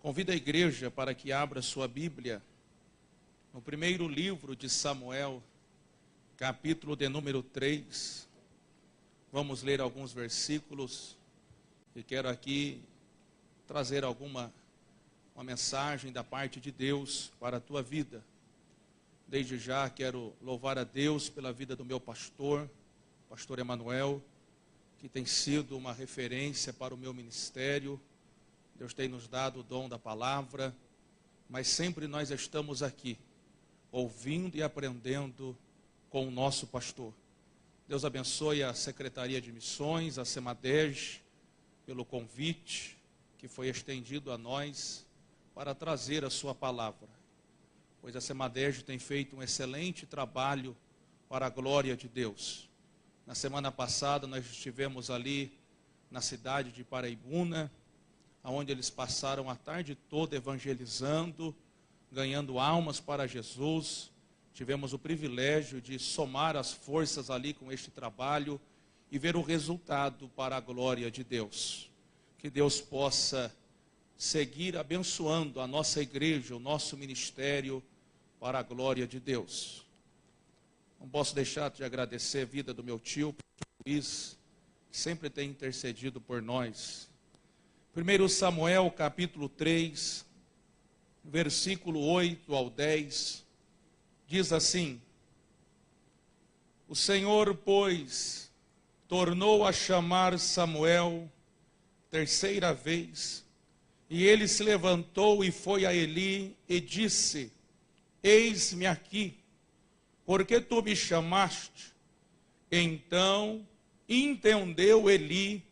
Convido a igreja para que abra sua Bíblia no primeiro livro de Samuel, capítulo de número 3. Vamos ler alguns versículos e quero aqui trazer uma mensagem da parte de Deus para a tua vida. Desde já quero louvar a Deus pela vida do meu pastor Emanuel, que tem sido uma referência para o meu ministério. Deus tem nos dado o dom da palavra, mas sempre nós estamos aqui, ouvindo e aprendendo com o nosso pastor. Deus abençoe a Secretaria de Missões, a SEMADEG, pelo convite que foi estendido a nós para trazer a sua palavra. Pois a SEMADEG tem feito um excelente trabalho para a glória de Deus. Na semana passada nós estivemos ali na cidade de Paraibuna, onde eles passaram a tarde toda evangelizando, ganhando almas para Jesus. Tivemos o privilégio de somar as forças ali com este trabalho e ver o resultado para a glória de Deus. Que Deus possa seguir abençoando a nossa igreja, o nosso ministério, para a glória de Deus. Não posso deixar de agradecer a vida do meu tio, Luiz, que sempre tem intercedido por nós. 1 Samuel capítulo 3, versículo 8 ao 10, diz assim: O Senhor, pois, tornou a chamar Samuel terceira vez, e ele se levantou e foi a Eli e disse: Eis-me aqui, porque tu me chamaste? Então entendeu Eli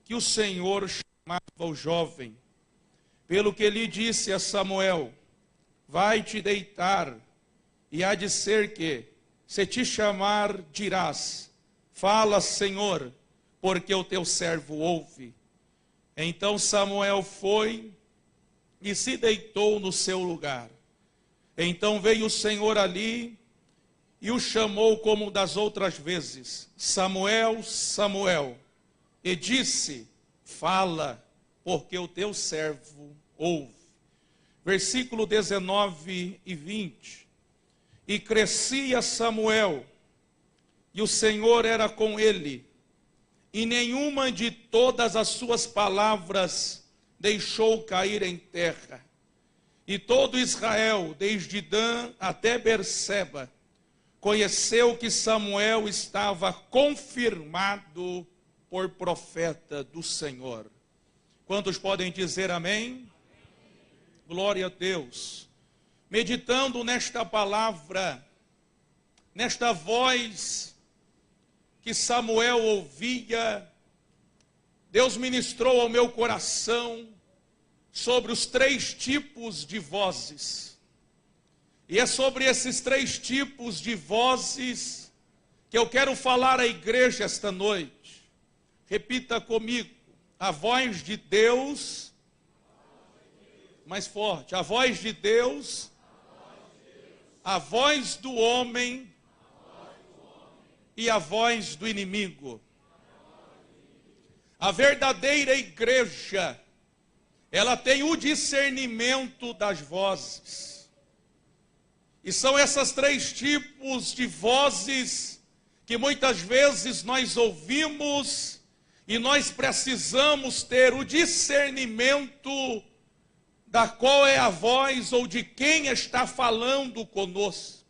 que o Senhor chamava o jovem, pelo que lhe disse a Samuel: vai-te deitar, e há de ser que, se te chamar, dirás: fala, Senhor, porque o teu servo ouve. Então Samuel foi e se deitou no seu lugar. Então veio o Senhor ali e o chamou como das outras vezes: Samuel, Samuel. E disse: fala, porque o teu servo ouve. Versículo 19 e 20. E crescia Samuel, e o Senhor era com ele, e nenhuma de todas as suas palavras deixou cair em terra. E todo Israel, desde Dan até Berseba, conheceu que Samuel estava confirmado por profeta do Senhor. Quantos podem dizer amém? Glória a Deus. Meditando nesta palavra, nesta voz que Samuel ouvia, Deus ministrou ao meu coração sobre os 3 tipos de vozes. E é sobre esses 3 tipos de vozes que eu quero falar à igreja esta noite. Repita comigo: a voz de Deus, mais forte, a voz de Deus, a voz do homem e a voz do inimigo. A verdadeira igreja, ela tem o discernimento das vozes. E são esses 3 tipos de vozes que muitas vezes nós ouvimos e nós precisamos ter o discernimento da qual é a voz ou de quem está falando conosco.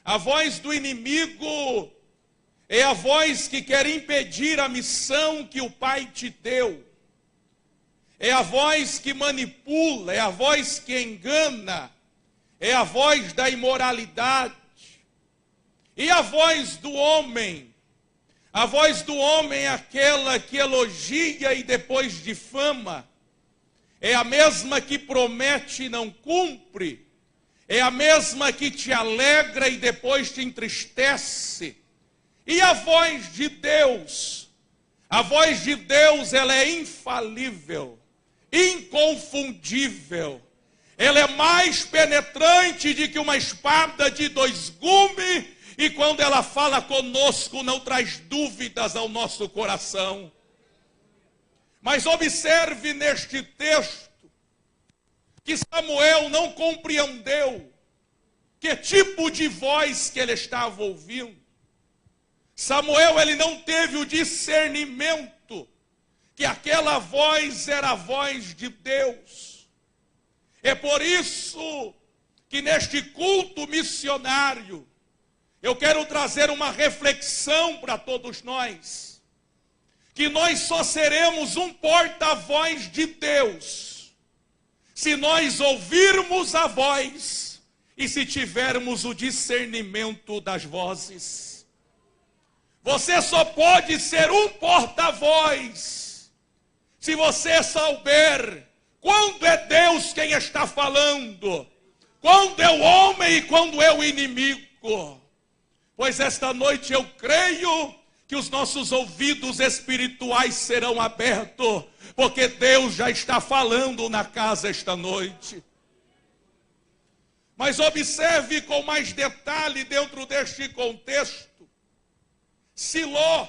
A voz do inimigo é a voz que quer impedir a missão que o Pai te deu. É a voz que manipula, é a voz que engana, é a voz da imoralidade. E a voz do homem? A voz do homem é aquela que elogia e depois difama. É a mesma que promete e não cumpre. É a mesma que te alegra e depois te entristece. E a voz de Deus? A voz de Deus, ela é infalível, inconfundível. Ela é mais penetrante do que uma espada de 2 gumes. E quando ela fala conosco, não traz dúvidas ao nosso coração. Mas observe neste texto que Samuel não compreendeu que tipo de voz que ele estava ouvindo. Samuel, ele não teve o discernimento que aquela voz era a voz de Deus. É por isso que neste culto missionário, eu quero trazer uma reflexão para todos nós, que nós só seremos um porta-voz de Deus, se nós ouvirmos a voz e se tivermos o discernimento das vozes. Você só pode ser um porta-voz se você souber quando é Deus quem está falando, quando é o homem e quando é o inimigo. Pois esta noite eu creio que os nossos ouvidos espirituais serão abertos, porque Deus já está falando na casa esta noite. Mas observe com mais detalhe dentro deste contexto. Siló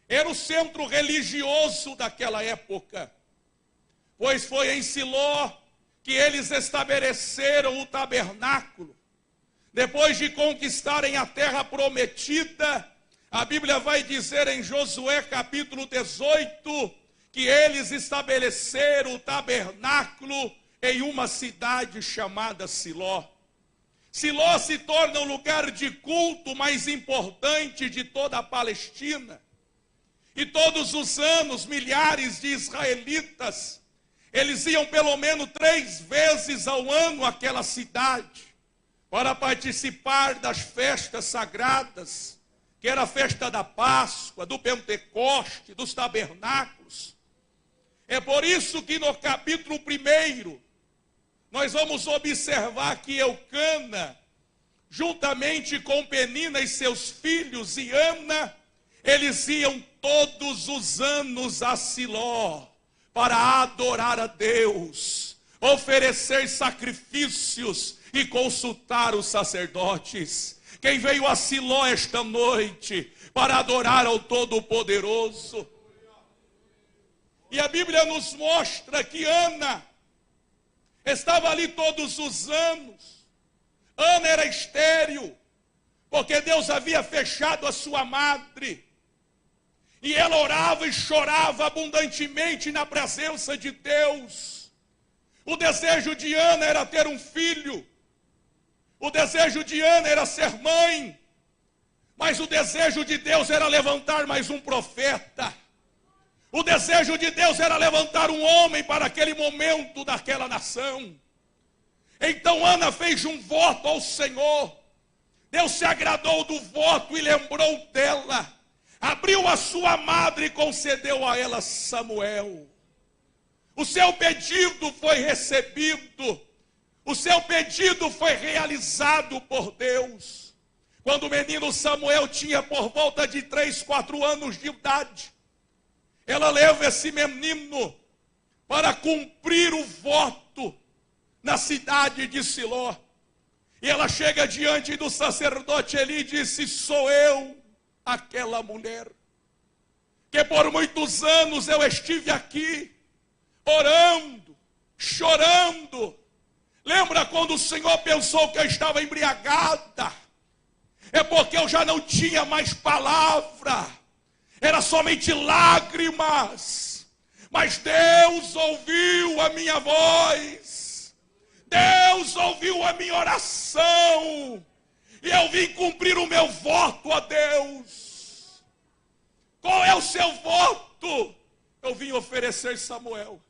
era o centro religioso daquela época, pois foi em Siló que eles estabeleceram o tabernáculo. Depois de conquistarem a terra prometida, a Bíblia vai dizer em Josué capítulo 18, que eles estabeleceram o tabernáculo em uma cidade chamada Siló. Siló se torna o lugar de culto mais importante de toda a Palestina. E todos os anos, milhares de israelitas, eles iam pelo menos 3 vezes ao ano àquela cidade, para participar das festas sagradas, que era a festa da Páscoa, do Pentecoste, dos tabernáculos. É por isso que no capítulo 1, nós vamos observar que Eucana, juntamente com Penina e seus filhos e Ana, eles iam todos os anos a Siló para adorar a Deus, oferecer sacrifícios e consultar os sacerdotes. Quem veio a Siló esta noite para adorar ao Todo-Poderoso? E a Bíblia nos mostra que Ana estava ali todos os anos. Ana era estéril, porque Deus havia fechado a sua madre. E ela orava e chorava abundantemente na presença de Deus. O desejo de Ana era ter um filho. O desejo de Ana era ser mãe. Mas o desejo de Deus era levantar mais um profeta. O desejo de Deus era levantar um homem para aquele momento daquela nação. Então Ana fez um voto ao Senhor. Deus se agradou do voto e lembrou dela. Abriu a sua madre e concedeu a ela Samuel. O seu pedido foi recebido. O seu pedido foi realizado por Deus. Quando o menino Samuel tinha por volta de 3, 4 anos de idade, ela leva esse menino para cumprir o voto na cidade de Siló. E ela chega diante do sacerdote Eli e disse: sou eu aquela mulher que por muitos anos eu estive aqui orando, chorando. Lembra quando o Senhor pensou que eu estava embriagada? É porque eu já não tinha mais palavra, era somente lágrimas. Mas Deus ouviu a minha voz, Deus ouviu a minha oração, e eu vim cumprir o meu voto a Deus. Qual é o seu voto? Eu vim oferecer Samuel,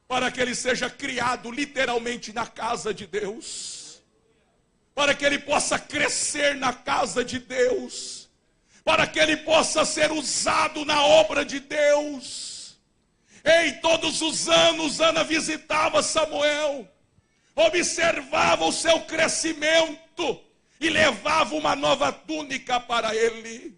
para que ele seja criado literalmente na casa de Deus, para que ele possa crescer na casa de Deus, para que ele possa ser usado na obra de Deus. Em todos os anos, Ana visitava Samuel, observava o seu crescimento e levava uma nova túnica para ele.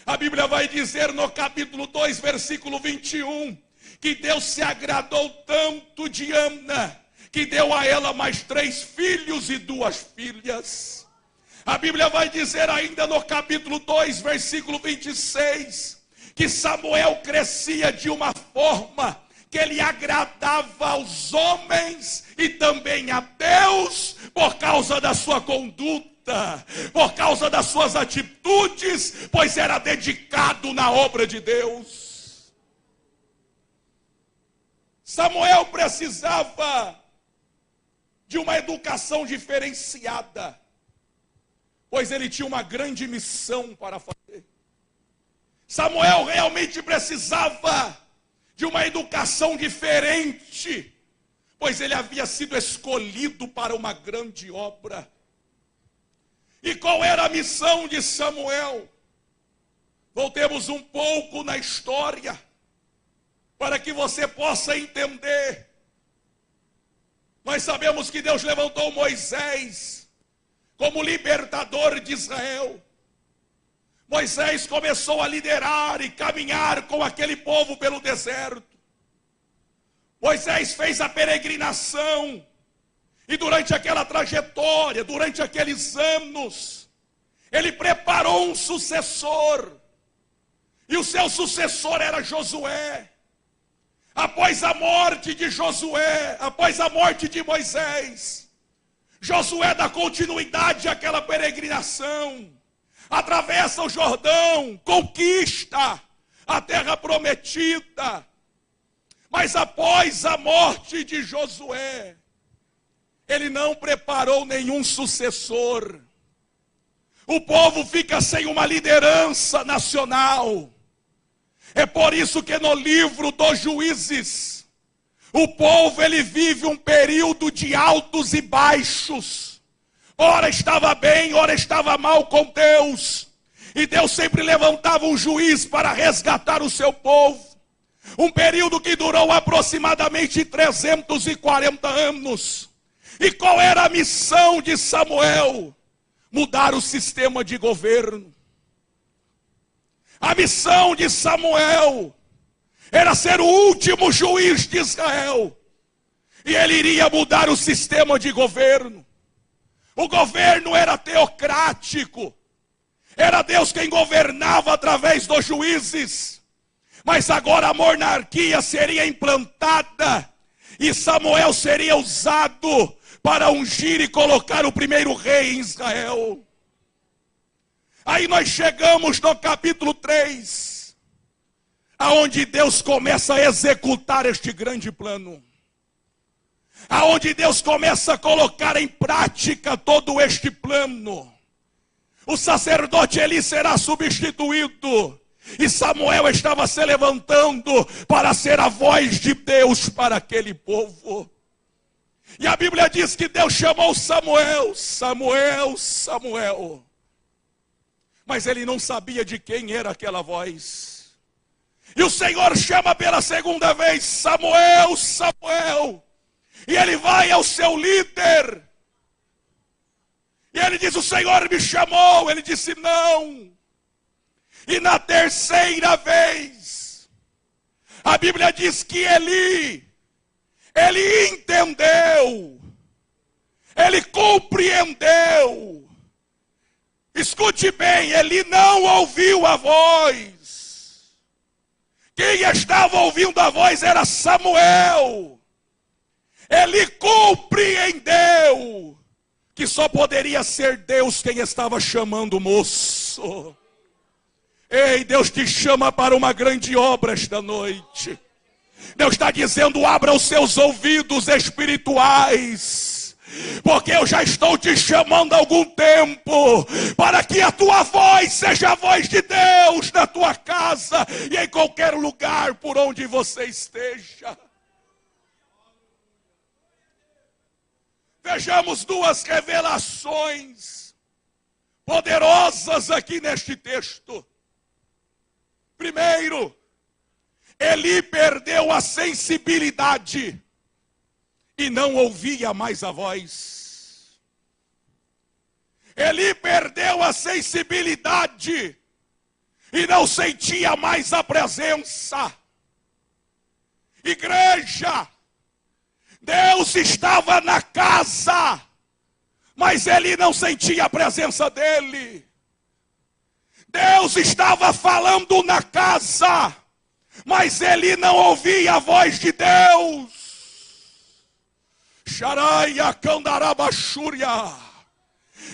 A Bíblia vai dizer no capítulo 2, versículo 21, que Deus se agradou tanto de Ana, que deu a ela mais 3 filhos e 2 filhas. A Bíblia vai dizer ainda no capítulo 2, versículo 26, que Samuel crescia de uma forma que ele agradava aos homens e também a Deus por causa da sua conduta, por causa das suas atitudes, pois era dedicado na obra de Deus. Samuel precisava de uma educação diferenciada, pois ele tinha uma grande missão para fazer. Samuel realmente precisava de uma educação diferente, pois ele havia sido escolhido para uma grande obra. E qual era a missão de Samuel? Voltemos um pouco na história, para que você possa entender. Nós sabemos que Deus levantou Moisés como libertador de Israel. Moisés começou a liderar e caminhar com aquele povo pelo deserto. Moisés fez a peregrinação. E durante aquela trajetória, durante aqueles anos, ele preparou um sucessor. E o seu sucessor era Josué. Após a morte de Josué, após a morte de Moisés, Josué dá continuidade àquela peregrinação. Atravessa o Jordão, conquista a terra prometida. Mas após a morte de Josué, ele não preparou nenhum sucessor. O povo fica sem uma liderança nacional. É por isso que no livro dos Juízes, o povo ele vive um período de altos e baixos. Ora estava bem, ora estava mal com Deus. E Deus sempre levantava um juiz para resgatar o seu povo. Um período que durou aproximadamente 340 anos. E qual era a missão de Samuel? Mudar o sistema de governo. A missão de Samuel era ser o último juiz de Israel. E ele iria mudar o sistema de governo. O governo era teocrático. Era Deus quem governava através dos juízes. Mas agora a monarquia seria implantada. E Samuel seria usado para ungir e colocar o primeiro rei em Israel. Aí nós chegamos no capítulo 3, aonde Deus começa a executar este grande plano. Aonde Deus começa a colocar em prática todo este plano. O sacerdote Eli será substituído. E Samuel estava se levantando para ser a voz de Deus para aquele povo. E a Bíblia diz que Deus chamou Samuel, Samuel, Samuel. Mas ele não sabia de quem era aquela voz. E o Senhor chama pela segunda vez, Samuel, Samuel. E ele vai ao seu líder. E ele diz, o Senhor me chamou. Ele disse, não. E na terceira vez, a Bíblia diz que ele entendeu. Ele compreendeu. Escute bem, ele não ouviu a voz. Quem estava ouvindo a voz era Samuel. Ele compreendeu que só poderia ser Deus quem estava chamando o moço. Ei, Deus te chama para uma grande obra esta noite. Deus está dizendo, abra os seus ouvidos espirituais. Porque eu já estou te chamando há algum tempo, para que a tua voz seja a voz de Deus na tua casa e em qualquer lugar por onde você esteja. Vejamos duas revelações poderosas aqui neste texto. Primeiro, Eli perdeu a sensibilidade e não ouvia mais a voz. Eli perdeu a sensibilidade e não sentia mais a presença. Igreja, Deus estava na casa, mas Eli não sentia a presença dele. Deus estava falando na casa, mas ele não ouvia a voz de Deus. Xaraia candarabachúria.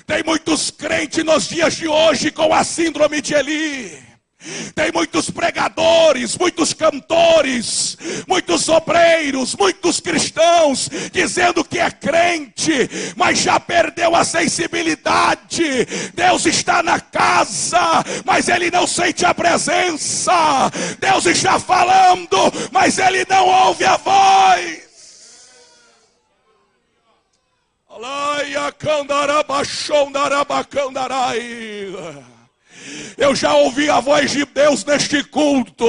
Tem muitos crentes nos dias de hoje com a síndrome de Eli. Tem muitos pregadores, muitos cantores, muitos obreiros, muitos cristãos dizendo que é crente, mas já perdeu a sensibilidade. Deus está na casa, mas ele não sente a presença. Deus está falando, mas ele não ouve a voz. Alaia candarabachondarabacandaraí. Eu já ouvi a voz de Deus neste culto.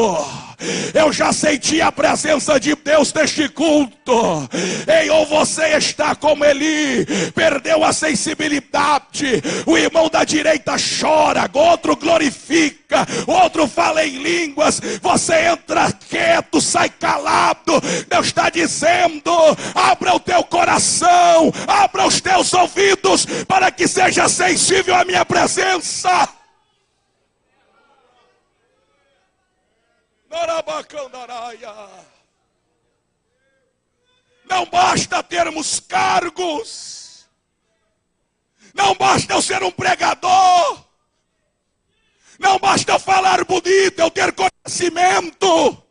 Eu já senti a presença de Deus neste culto. Ei, ou você está como Eli, perdeu a sensibilidade. O irmão da direita chora, outro glorifica, outro fala em línguas. Você entra quieto, sai calado. Deus está dizendo: abra o teu coração, abra os teus ouvidos, para que seja sensível à minha presença. Não basta termos cargos, não basta eu ser um pregador, não basta eu falar bonito, eu ter conhecimento.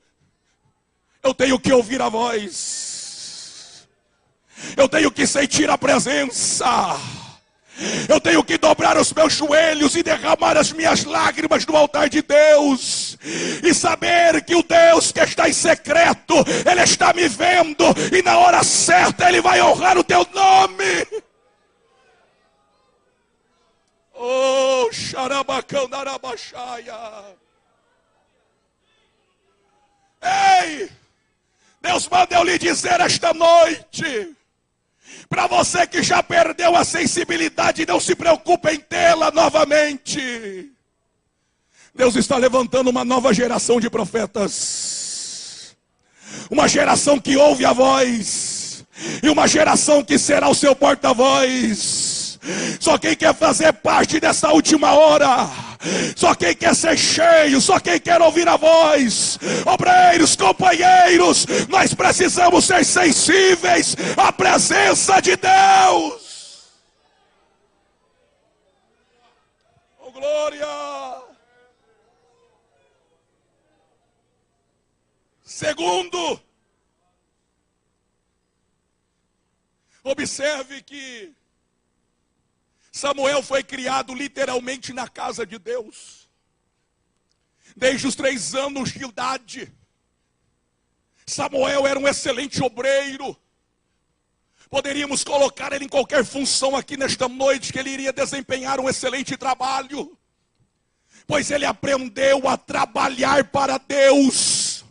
Eu tenho que ouvir a voz, eu tenho que sentir a presença. Eu tenho que dobrar os meus joelhos e derramar as minhas lágrimas no altar de Deus. E saber que o Deus que está em secreto, Ele está me vendo. E na hora certa Ele vai honrar o teu nome. Oh, xarabacandarabachaya. Ei, Deus manda eu lhe dizer esta noite. Para você que já perdeu a sensibilidade, não se preocupe em tê-la novamente. Deus está levantando uma nova geração de profetas. Uma geração que ouve a voz. E uma geração que será o seu porta-voz. Só quem quer fazer parte dessa última hora. Só quem quer ser cheio, só quem quer ouvir a voz. Obreiros, companheiros, nós precisamos ser sensíveis à presença de Deus. Oh, glória! Segundo, observe que Samuel foi criado literalmente na casa de Deus. Desde os 3 anos de idade, Samuel era um excelente obreiro. Poderíamos colocar ele em qualquer função aqui nesta noite, que ele iria desempenhar um excelente trabalho. Pois ele aprendeu a trabalhar para Deus,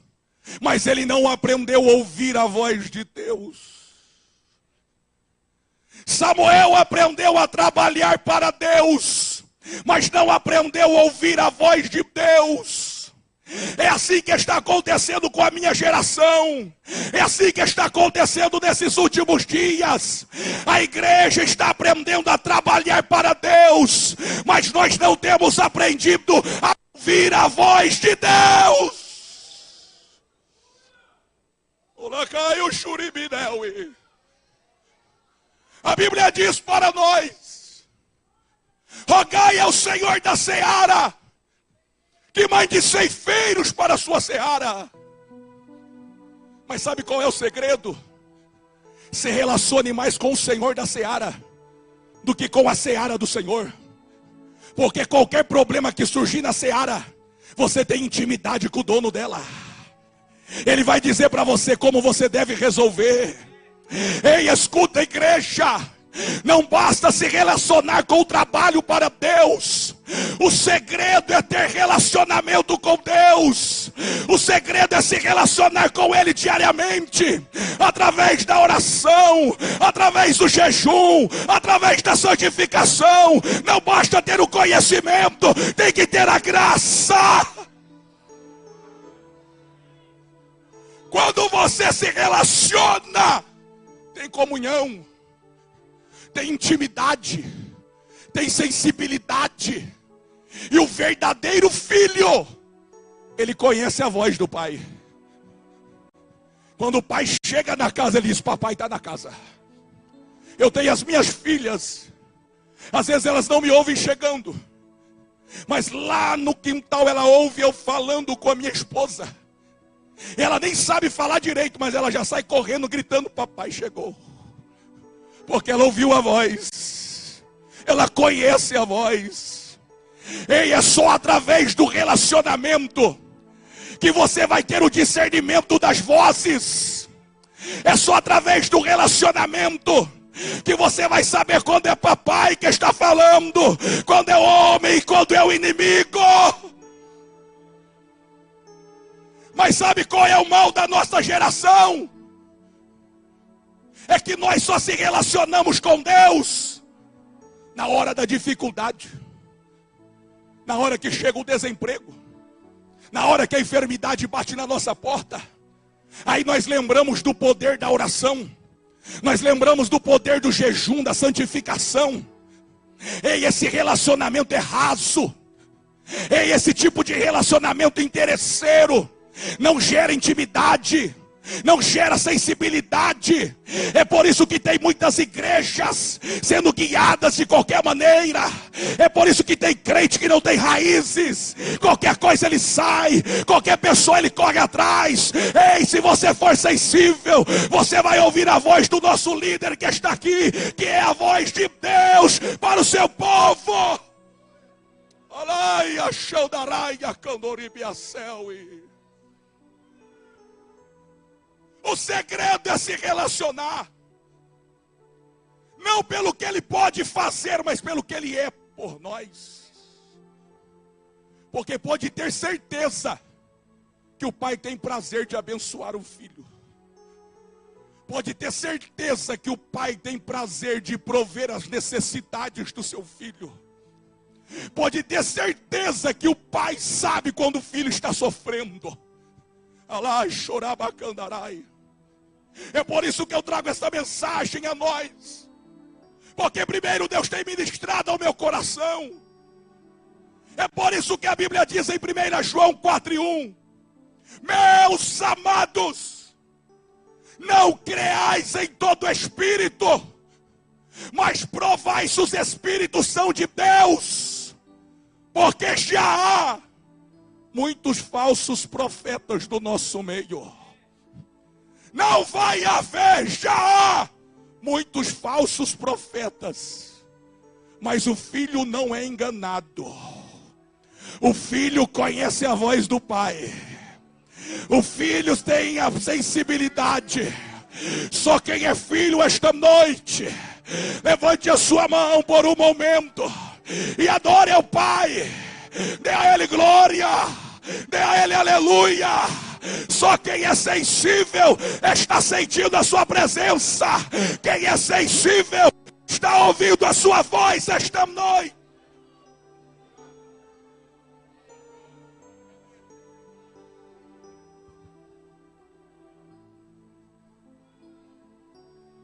mas ele não aprendeu a ouvir a voz de Deus. Samuel aprendeu a trabalhar para Deus, mas não aprendeu a ouvir a voz de Deus. É assim que está acontecendo com a minha geração. É assim que está acontecendo nesses últimos dias. A igreja está aprendendo a trabalhar para Deus, mas nós não temos aprendido a ouvir a voz de Deus. Olá, caiu Churibineui. A Bíblia diz para nós: rogai ao Senhor da seara que mande ceifeiros para a sua seara. Mas sabe qual é o segredo? Se relacione mais com o Senhor da seara do que com a seara do Senhor. Porque qualquer problema que surgir na seara, você tem intimidade com o dono dela. Ele vai dizer para você como você deve resolver. Ei, escuta, igreja, não basta se relacionar com o trabalho para Deus. O segredo é ter relacionamento com Deus. O segredo é se relacionar com Ele diariamente, através da oração, através do jejum, através da santificação. Não basta ter o conhecimento, tem que ter a graça. Quando você se relaciona, tem comunhão, tem intimidade, tem sensibilidade. E o verdadeiro filho ele conhece a voz do pai. Quando o pai chega na casa, ele diz: papai está na casa. Eu tenho as minhas filhas, às vezes elas não me ouvem chegando, mas lá no quintal ela ouve eu falando com a minha esposa. Ela nem sabe falar direito, mas ela já sai correndo, gritando: papai chegou. Porque ela ouviu a voz, ela conhece a voz. E é só através do relacionamento que você vai ter o discernimento das vozes. É só através do relacionamento que você vai saber quando é papai que está falando, quando é homem e quando é o inimigo. Mas sabe qual é o mal da nossa geração? É que nós só se relacionamos com Deus na hora da dificuldade, na hora que chega o desemprego, na hora que a enfermidade bate na nossa porta. Aí nós lembramos do poder da oração, nós lembramos do poder do jejum, da santificação. Ei, esse relacionamento é raso. Ei, esse tipo de relacionamento interesseiro não gera intimidade, não gera sensibilidade. É por isso que tem muitas igrejas sendo guiadas de qualquer maneira. É por isso que tem crente que não tem raízes. Qualquer coisa ele sai, qualquer pessoa ele corre atrás. Ei, se você for sensível, você vai ouvir a voz do nosso líder que está aqui, que é a voz de Deus para o seu povo. Alaia, Xandaraia, Candoribiacel. O segredo é se relacionar, não pelo que ele pode fazer, mas pelo que ele é por nós. Porque pode ter certeza que o pai tem prazer de abençoar o filho. Pode ter certeza que o pai tem prazer de prover as necessidades do seu filho. Pode ter certeza que o pai sabe quando o filho está sofrendo. Alá, chorabacandarai. É por isso que eu trago essa mensagem a nós. Porque primeiro Deus tem ministrado ao meu coração. É por isso que a Bíblia diz em 1 João 4:1: meus amados, não creais em todo espírito, mas provai se os espíritos são de Deus. Porque já há muitos falsos profetas do nosso meio. Não vai haver, já há muitos falsos profetas. Mas o filho não é enganado. O filho conhece a voz do pai. O filho tem a sensibilidade. Só quem é filho esta noite, levante a sua mão por um momento e adore ao Pai. Dê a Ele glória, dê a Ele aleluia. Só quem é sensível está sentindo a sua presença. Quem é sensível está ouvindo a sua voz esta noite.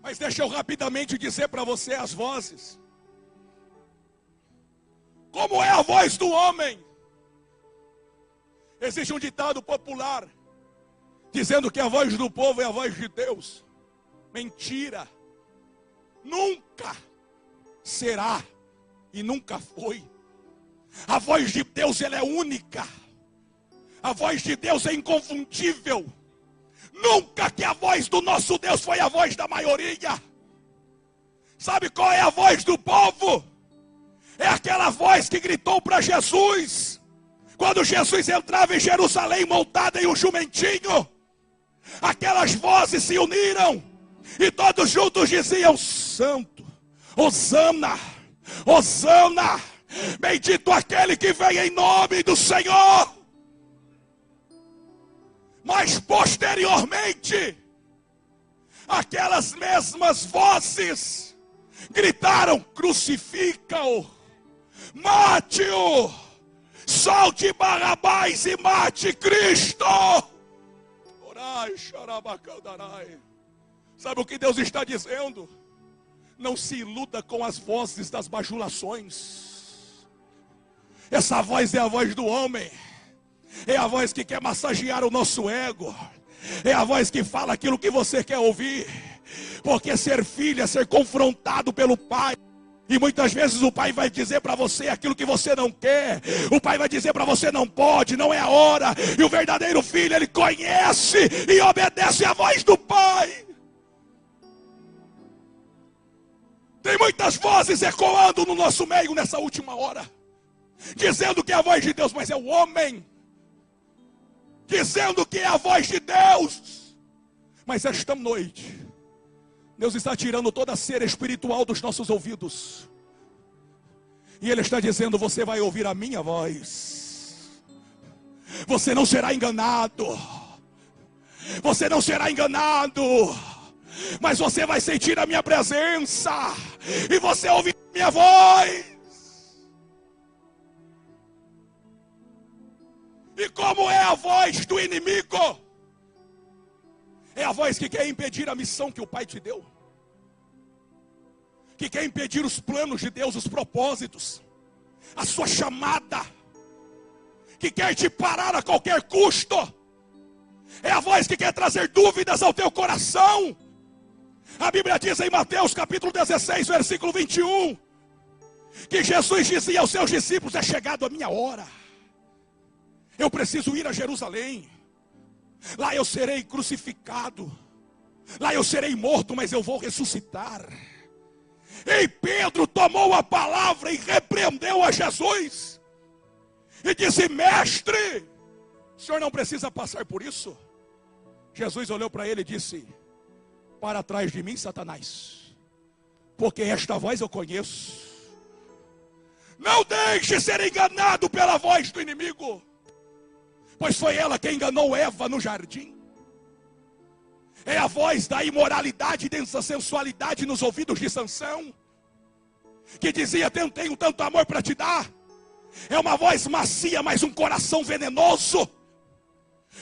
Mas deixa eu rapidamente dizer para você as vozes. Como é a voz do homem? Existe um ditado popular dizendo que a voz do povo é a voz de Deus. Mentira. Nunca será e nunca foi. A voz de Deus, ela é única. A voz de Deus é inconfundível. Nunca que a voz do nosso Deus foi a voz da maioria. Sabe qual é a voz do povo? É aquela voz que gritou para Jesus quando Jesus entrava em Jerusalém montado em um jumentinho. Aquelas vozes se uniram e todos juntos diziam: Santo, Hosana, Hosana, bendito aquele que vem em nome do Senhor. Mas posteriormente, aquelas mesmas vozes gritaram: crucifica-o, mate-o, solte Barrabás e mate Cristo. Orai, xarabacandarai. Sabe o que Deus está dizendo? Não se iluda com as vozes das bajulações. Essa voz é a voz do homem. É a voz que quer massagear o nosso ego. É a voz que fala aquilo que você quer ouvir. Porque ser filho é ser confrontado pelo pai. E muitas vezes o pai vai dizer para você aquilo que você não quer. O pai vai dizer para você: não pode, não é a hora. E o verdadeiro filho, ele conhece e obedece a voz do pai. Tem muitas vozes ecoando no nosso meio nessa última hora, dizendo que é a voz de Deus, mas é o homem dizendo que é a voz de Deus. Mas esta noite Deus está tirando toda a cera espiritual dos nossos ouvidos. E Ele está dizendo: você vai ouvir a minha voz. Você não será enganado. Você não será enganado. Mas você vai sentir a minha presença. E você ouvir a minha voz. E como é a voz do inimigo? É a voz que quer impedir a missão que o Pai te deu, que quer impedir os planos de Deus, os propósitos, a sua chamada, que quer te parar a qualquer custo. É a voz que quer trazer dúvidas ao teu coração. A Bíblia diz em Mateus capítulo 16, versículo 21, que Jesus dizia aos seus discípulos: é chegado a minha hora, eu preciso ir a Jerusalém. Lá eu serei crucificado, lá eu serei morto, mas eu vou ressuscitar. E Pedro tomou a palavra e repreendeu a Jesus e disse: mestre, o senhor não precisa passar por isso. Jesus olhou para ele e disse: para trás de mim, Satanás, porque esta voz eu conheço. Não deixe ser enganado pela voz do inimigo, pois foi ela quem enganou Eva no jardim. É a voz da imoralidade e dessa sensualidade nos ouvidos de Sansão, que dizia: tenho tanto amor para te dar. É uma voz macia, mas um coração venenoso.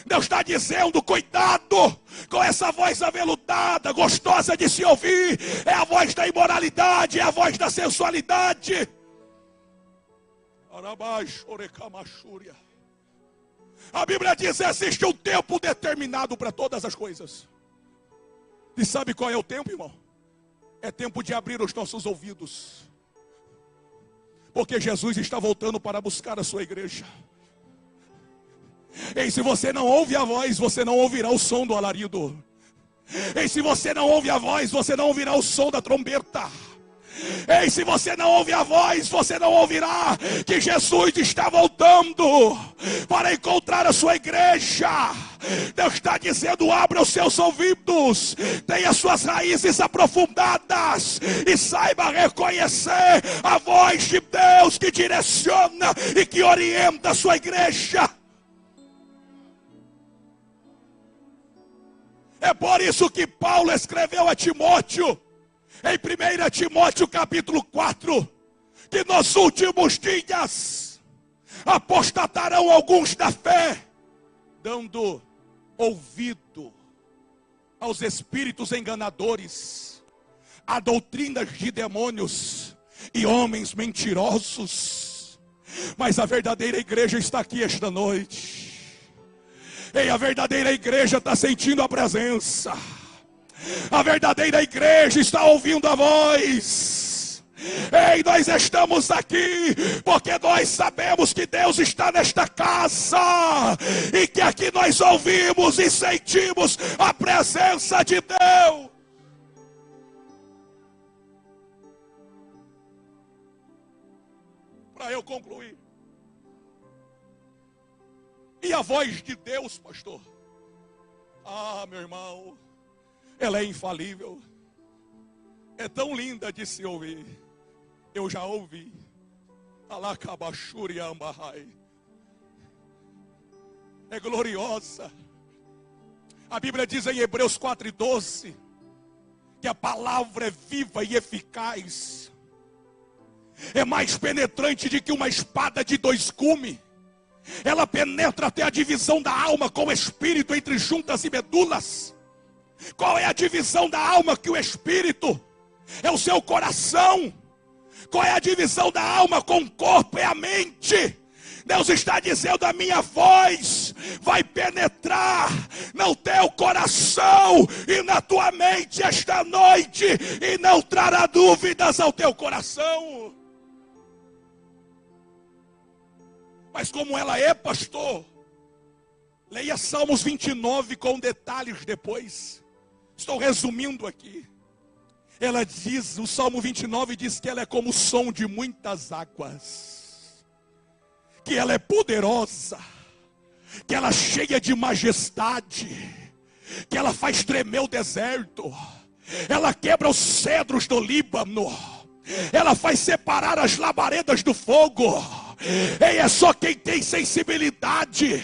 Deus está dizendo: cuidado com essa voz aveludada, gostosa de se ouvir. É a voz da imoralidade, é a voz da sensualidade. A Bíblia diz: existe um tempo determinado para todas as coisas. E sabe qual é o tempo, irmão? É tempo de abrir os nossos ouvidos, porque Jesus está voltando para buscar a sua igreja. E se você não ouve a voz, você não ouvirá o som do alarido. E se você não ouve a voz, você não ouvirá o som da trombeta. E se você não ouve a voz, você não ouvirá que Jesus está voltando para encontrar a sua igreja. Deus está dizendo: abra os seus ouvidos, tenha suas raízes aprofundadas e saiba reconhecer a voz de Deus que direciona e que orienta a sua igreja. É por isso que Paulo escreveu a Timóteo, em 1 Timóteo capítulo 4, que nos últimos dias apostatarão alguns da fé, dando ouvido aos espíritos enganadores, a doutrinas de demônios e homens mentirosos. Mas a verdadeira igreja está aqui esta noite. E a verdadeira igreja está sentindo a presença. A verdadeira igreja está ouvindo a voz. Ei, nós estamos aqui porque nós sabemos que Deus está nesta casa e que aqui nós ouvimos e sentimos a presença de Deus. Para eu concluir, e a voz de Deus, pastor? Ah, meu irmão, ela é infalível. É tão linda de se ouvir. Eu já ouvi. Alacabachuri Ambarrai. É gloriosa. A Bíblia diz em Hebreus 4:12 que a palavra é viva e eficaz. É mais penetrante do que uma espada de 2 gumes. Ela penetra até a divisão da alma com o espírito, entre juntas e medulas. Qual é a divisão da alma que o espírito? É o seu coração. Qual é a divisão da alma com o corpo? É a mente. Deus está dizendo: a minha voz vai penetrar no teu coração e na tua mente esta noite, e não trará dúvidas ao teu coração. Mas como ela é, pastor? Leia Salmos 29 com detalhes depois. Estou resumindo aqui. Ela diz, o Salmo 29 diz que ela é como o som de muitas águas, que ela é poderosa, que ela é cheia de majestade, que ela faz tremer o deserto, ela quebra os cedros do Líbano, ela faz separar as labaredas do fogo. Ei, é só quem tem sensibilidade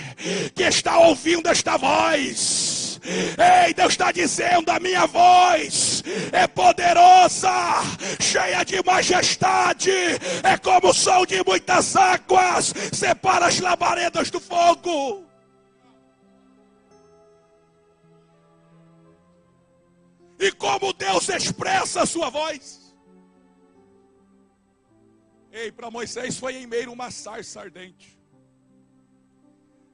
que está ouvindo esta voz. Ei, Deus está dizendo: a minha voz é poderosa, cheia de majestade, é como o som de muitas águas, separa as labaredas do fogo. E como Deus expressa a sua voz? Ei, para Moisés foi em meio a uma sarça ardente.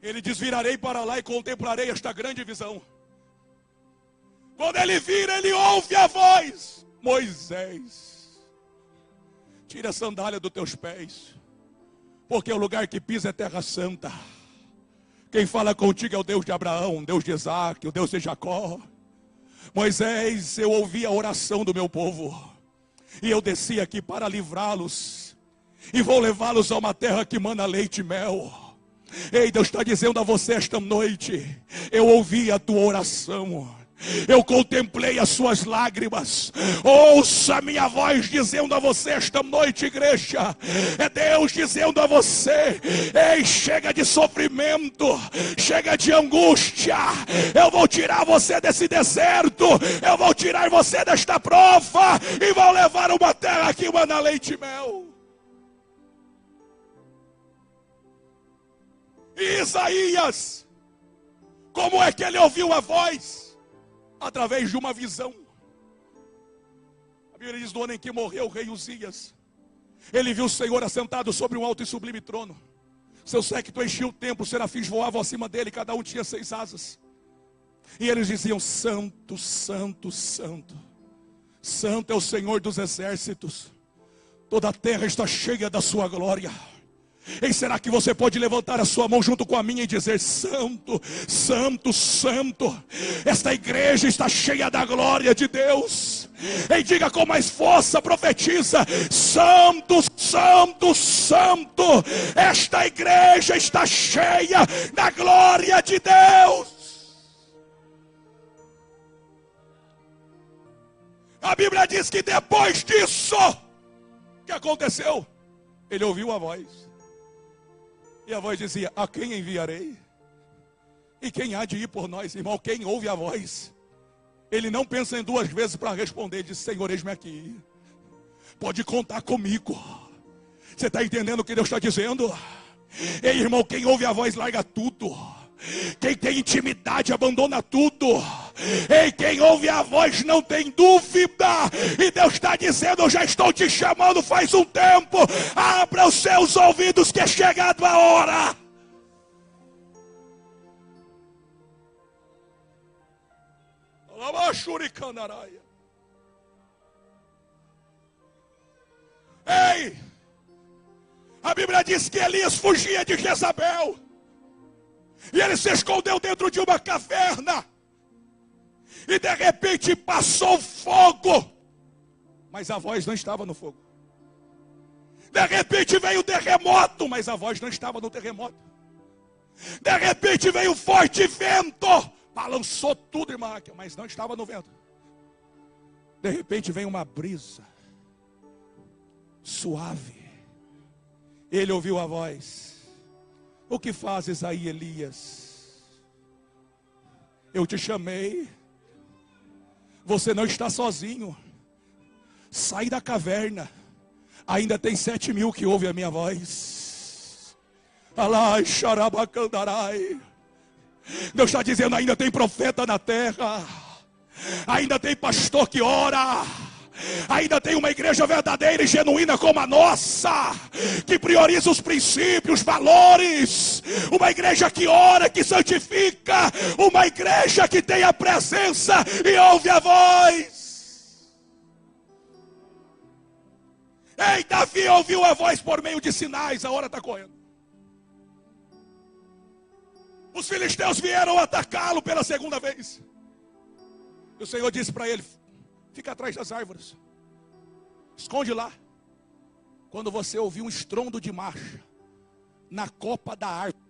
Ele diz: virarei para lá e contemplarei esta grande visão. Quando ele vira, ele ouve a voz: Moisés, tira a sandália dos teus pés, porque o lugar que pisa é terra santa. Quem fala contigo é o Deus de Abraão, o Deus de Isaac, o Deus de Jacó. Moisés, eu ouvi a oração do meu povo, e eu desci aqui para livrá-los, e vou levá-los a uma terra que mana leite e mel. Ei, Deus está dizendo a você esta noite: eu ouvi a tua oração, eu contemplei as suas lágrimas. Ouça a minha voz dizendo a você esta noite, igreja. É Deus dizendo a você: ei, chega de sofrimento, chega de angústia. Eu vou tirar você desse deserto, eu vou tirar você desta prova, e vou levar uma terra que mana leite e mel. E Isaías, como é que ele ouviu a voz? Através de uma visão. A Bíblia diz: no ano em que morreu o rei Uzias, ele viu o Senhor assentado sobre um alto e sublime trono. Seu séquito enchia o templo, os serafins voavam acima dele, cada um tinha 6 asas. E eles diziam: santo, santo, santo, santo é o Senhor dos exércitos, toda a terra está cheia da sua glória. E será que você pode levantar a sua mão junto com a minha e dizer: santo, santo, santo, esta igreja está cheia da glória de Deus? E diga com mais força, profetiza: santo, santo, santo, esta igreja está cheia da glória de Deus. A Bíblia diz que depois disso, o que aconteceu? Ele ouviu a voz. E a voz dizia: a quem enviarei? E quem há de ir por nós? Irmão, quem ouve a voz, ele não pensa em 2 vezes para responder. Ele diz: Senhor, eis-me aqui, pode contar comigo. Você está entendendo o que Deus está dizendo? Ei, irmão, quem ouve a voz larga tudo. Quem tem intimidade abandona tudo. Ei, quem ouve a voz não tem dúvida. E Deus está dizendo: eu já estou te chamando faz um tempo. Abra os seus ouvidos, que é chegado a hora. Ei, a Bíblia diz que Elias fugia de Jezabel, e ele se escondeu dentro de uma caverna. E de repente passou fogo, mas a voz não estava no fogo. De repente veio o terremoto, mas a voz não estava no terremoto. De repente veio um forte vento, balançou tudo, irmã, mas não estava no vento. De repente vem uma brisa suave. Ele ouviu a voz: o que fazes aí, Elias? Eu te chamei, você não está sozinho. Sai da caverna, ainda tem 7.000 que ouvem a minha voz. Alai, xarabacandarai. Deus está dizendo: ainda tem profeta na terra, ainda tem pastor que ora, Ainda tem uma igreja verdadeira e genuína como a nossa, que prioriza os princípios, os valores. Uma igreja que ora, que santifica. Uma igreja que tem a presença e ouve a voz. Ei, Davi ouviu a voz por meio de sinais. A hora está correndo. Os filisteus vieram atacá-lo pela segunda vez. E o Senhor disse para ele: fica atrás das árvores, esconde lá. Quando você ouvir um estrondo de marcha na copa da árvore,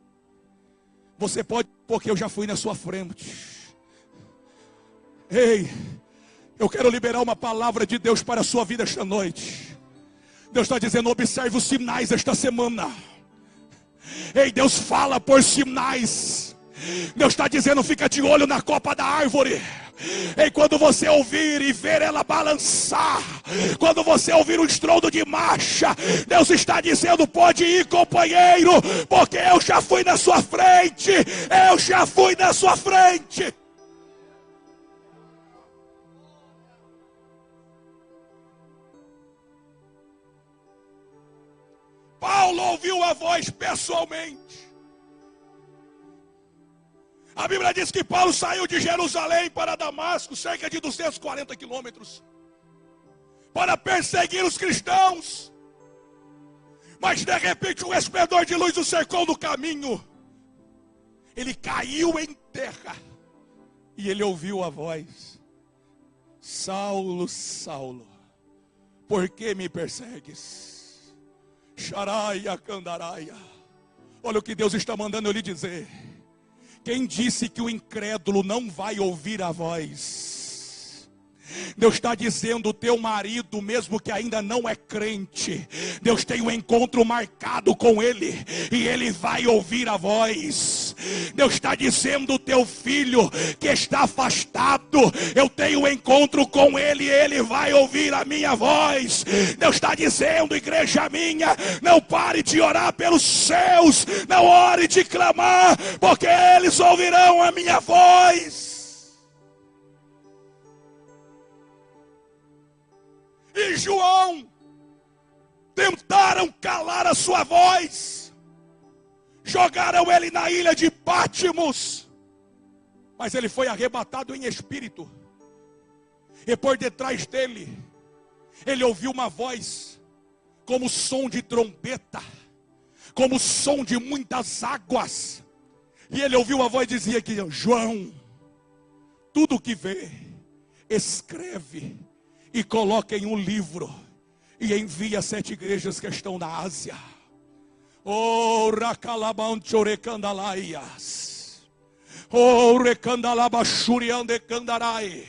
você pode, porque eu já fui na sua frente. Ei, eu quero liberar uma palavra de Deus para a sua vida esta noite. Deus está dizendo: observe os sinais esta semana. Ei, Deus fala por sinais. Deus está dizendo: fica de olho na copa da árvore. E quando você ouvir e ver ela balançar, quando você ouvir um estrondo de marcha, Deus está dizendo: pode ir, companheiro, porque eu já fui na sua frente. Eu já fui na sua frente. Paulo ouviu a voz pessoalmente. A Bíblia diz que Paulo saiu de Jerusalém para Damasco, cerca de 240 quilômetros, para perseguir os cristãos. Mas de repente um esplendor de luz o cercou no caminho. Ele caiu em terra e ele ouviu a voz: Saulo, Saulo, por que me persegues? Xaraia, candaraia. Olha o que Deus está mandando eu lhe dizer. Quem disse que o incrédulo não vai ouvir a voz? Deus está dizendo: o teu marido, mesmo que ainda não é crente, Deus tem um encontro marcado com ele, e ele vai ouvir a voz. Deus está dizendo: o teu filho que está afastado, eu tenho um encontro com ele, e ele vai ouvir a minha voz. Deus está dizendo: igreja minha, não pare de orar pelos seus, não ore de clamar, porque eles ouvirão a minha voz. E João tentaram calar a sua voz, jogaram ele na ilha de Pátimos, mas ele foi arrebatado em espírito, e por detrás dele, ele ouviu uma voz, como som de trombeta, como som de muitas águas, e ele ouviu a voz e dizia que: João, tudo o que vê, escreve, e coloca em um livro, e envia 7 igrejas que estão na Ásia. Oh, racalabanchorecandalaias. Oh, recandalabachuriandecandarai.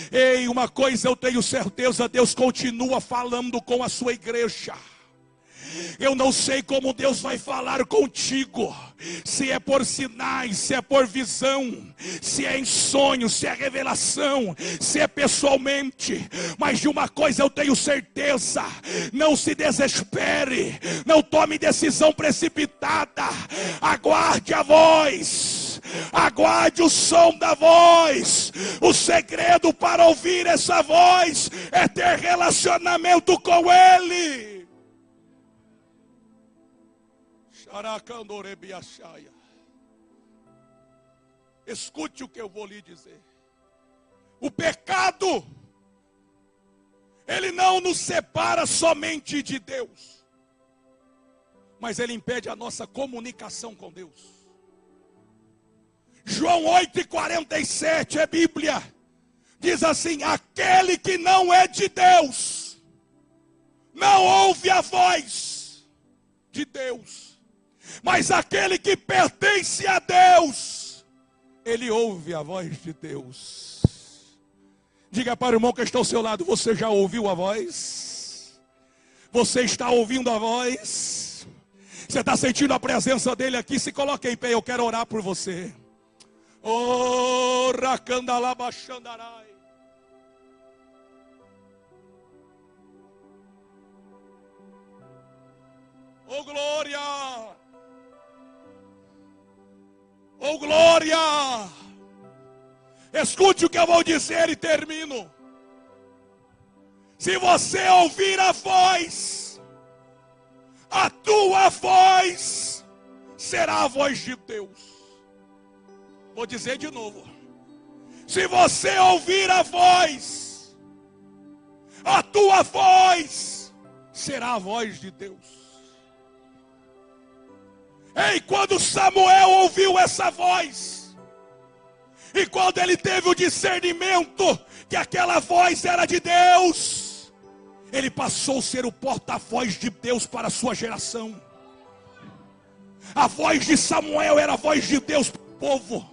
Ei, uma coisa eu tenho certeza: Deus continua falando com a sua igreja. Eu não sei como Deus vai falar contigo, se é por sinais, se é por visão, se é em sonho, se é revelação, se é pessoalmente. Mas de uma coisa eu tenho certeza: não se desespere, não tome decisão precipitada. Aguarde a voz, aguarde o som da voz. O segredo para ouvir essa voz é ter relacionamento com Ele. Escute o que eu vou lhe dizer. O pecado, ele não nos separa somente de Deus, mas ele impede a nossa comunicação com Deus. João 8,47 é Bíblia, diz assim: aquele que não é de Deus não ouve a voz de Deus, mas aquele que pertence a Deus, ele ouve a voz de Deus. Diga para o irmão que está ao seu lado: você já ouviu a voz? Você está ouvindo a voz? Você está sentindo a presença dele aqui? Se coloque em pé, eu quero orar por você. Oh, racandalabachandarai. Oh, glória! Oh, glória! Escute o que eu vou dizer e termino. Se você ouvir a voz, a tua voz será a voz de Deus. Vou dizer de novo. Se você ouvir a voz, a tua voz será a voz de Deus. Ei, quando Samuel ouviu essa voz, e quando ele teve o discernimento que aquela voz era de Deus, ele passou a ser o porta-voz de Deus para a sua geração. A voz de Samuel era a voz de Deus para o povo.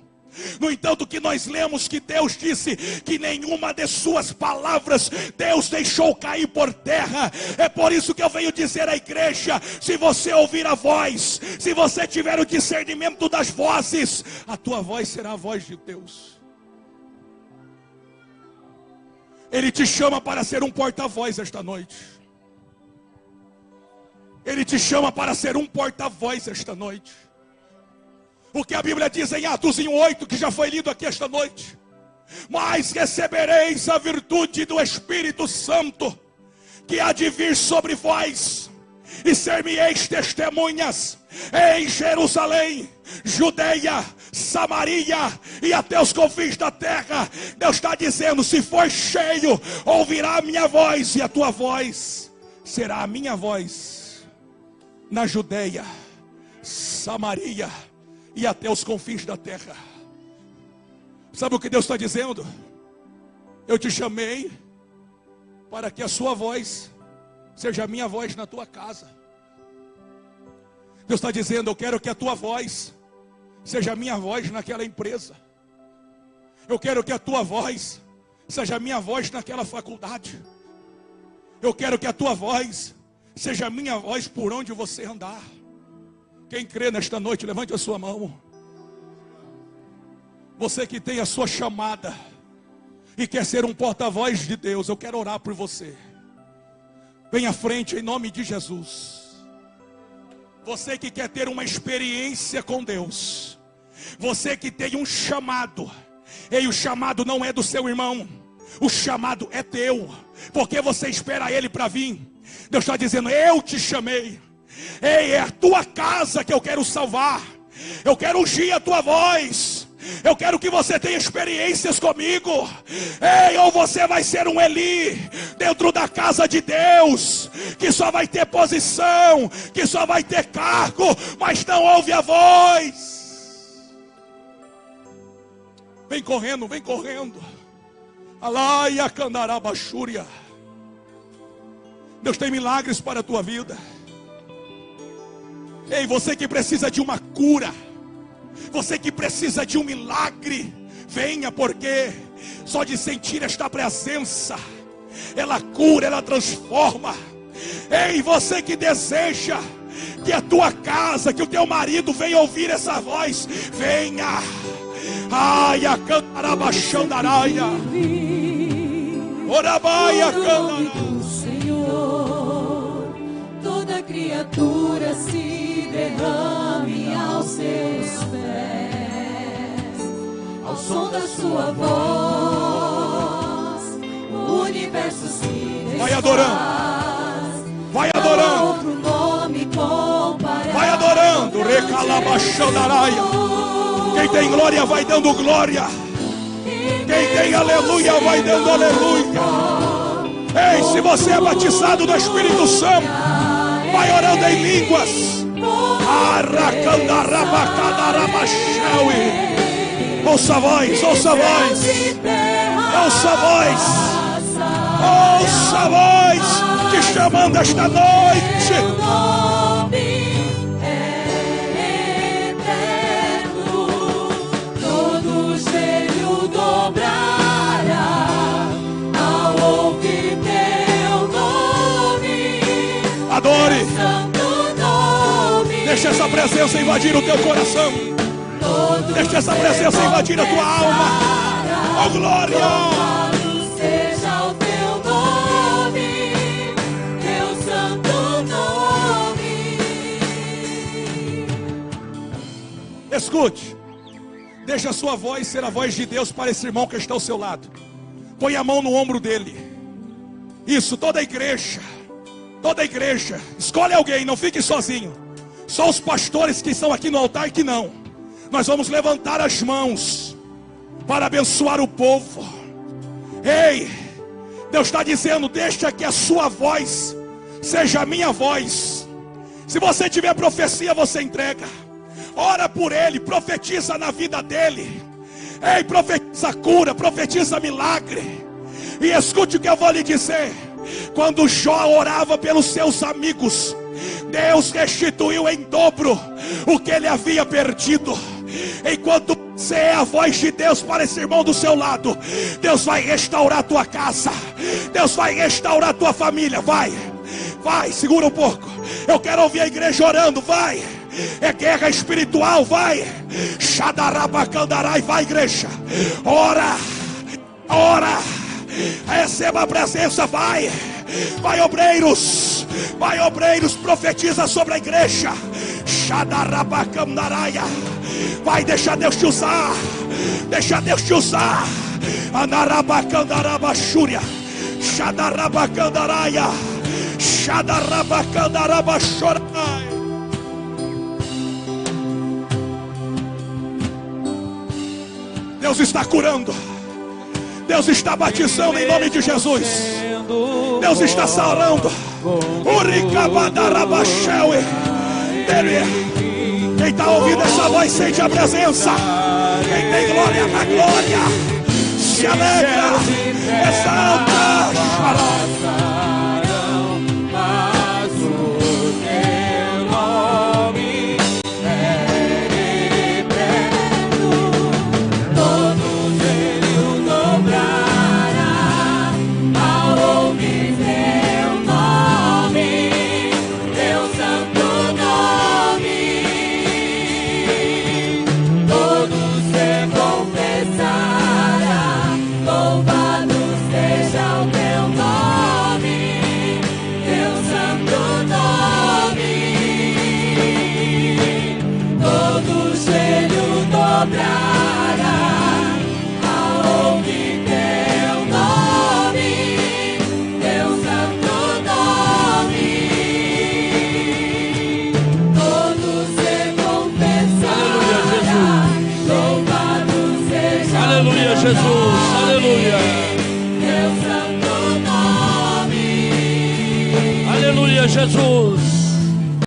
No entanto, que nós lemos que Deus disse que nenhuma de suas palavras Deus deixou cair por terra. É por isso que eu venho dizer à igreja: se você ouvir a voz, se você tiver o discernimento das vozes, a tua voz será a voz de Deus. Ele te chama para ser um porta-voz esta noite. Ele te chama para ser um porta-voz esta noite. O que a Bíblia diz em Atos 1:8, que já foi lido aqui esta noite: mas recebereis a virtude do Espírito Santo, que há de vir sobre vós, e ser-me-eis testemunhas em Jerusalém, Judeia, Samaria e até os confins da terra. Deus está dizendo: se for cheio, ouvirá a minha voz, e a tua voz será a minha voz, na Judeia, Samaria e até os confins da terra. Sabe o que Deus está dizendo? Eu te chamei para que a sua voz seja a minha voz na tua casa. Deus está dizendo: eu quero que a tua voz seja a minha voz naquela empresa. Eu quero que a tua voz seja a minha voz naquela faculdade. Eu quero que a tua voz seja a minha voz por onde você andar. Quem crê nesta noite, levante a sua mão. Você que tem a sua chamada e quer ser um porta-voz de Deus, eu quero orar por você. Venha à frente em nome de Jesus. Você que quer ter uma experiência com Deus, você que tem um chamado, e o chamado não é do seu irmão, o chamado é teu, porque você espera ele para vir. Deus está dizendo: eu te chamei. Ei, é a tua casa que eu quero salvar. Eu quero ungir a tua voz. Eu quero que você tenha experiências comigo. Ei, ou você vai ser um Eli dentro da casa de Deus, que só vai ter posição, que só vai ter cargo, mas não ouve a voz. Vem correndo, vem correndo. Alaia candarabachúria. Deus tem milagres para a tua vida. Ei, você que precisa de uma cura, você que precisa de um milagre, venha, porque só de sentir esta presença, ela cura, ela transforma. Ei, você que deseja que a tua casa, que o teu marido venha ouvir essa voz, venha. Ai, a cantarabachandaraia, orabaia cantara. Senhor, toda criatura se derrame aos seus pés, ao som da sua voz, o universo se desfaz. Vai adorando, vai adorando, outro nome comparável. vai adorando, recalabachandaraia. Quem tem glória vai dando glória, quem tem aleluia vai dando aleluia. Ei, se você é batizado no Espírito Santo, vai orando em línguas. Ouça a voz, ouça a voz, ouça a voz, ouça a voz te chamando esta noite. Todo joelho dobrará ao ouvir teu nome. Adore. Deixa essa presença invadir o teu coração. Deixa essa presença invadir a tua alma. Oh glória! Seja o teu nome, teu santo nome. Escute. Deixa a sua voz ser a voz de Deus para esse irmão que está ao seu lado. Põe a mão no ombro dele. Isso, toda a igreja. Toda a igreja. Escolhe alguém, não fique sozinho. Só os pastores que estão aqui no altar que não. Nós vamos levantar as mãos para abençoar o povo. Ei, Deus está dizendo: deixa que a sua voz seja a minha voz. Se você tiver profecia, você entrega. Ora por ele, profetiza na vida dele. Ei, profetiza cura, profetiza milagre. E escute o que eu vou lhe dizer. Quando Jó orava pelos seus amigos, Deus restituiu em dobro o que ele havia perdido. Enquanto você é a voz de Deus para esse irmão do seu lado, Deus vai restaurar a tua casa, Deus vai restaurar a tua família. Vai, segura um pouco. Eu quero ouvir a igreja orando. Vai, é guerra espiritual. Vai, Xadarabacandarai. Vai, igreja, ora, receba a presença. Vai, obreiros, profetiza sobre a igreja. Xadarabacandaraia. Vai, deixa Deus te usar. Anarabacandarabachúria. Xadarabacandaraia. Xadarabacandarabachorai. Deus está curando. Deus está batizando em nome de Jesus. Deus está sarando. Uricabadarabacheui. Quem está ouvindo essa voz sente a presença. Quem tem glória na glória se alegra, exalta. Mas o teu nome é eterno. Todo joelho dobrará ao ouvir teu nome, teu santo nome. Todos se confessará, louvado seja o teu nome, teu santo nome. Todo joelho dobrará ao ouvir teu nome, teu santo nome. Todos se confessará, louvado seja Aleluia, Jesus, aleluia. teu santo nome. Aleluia, Jesus.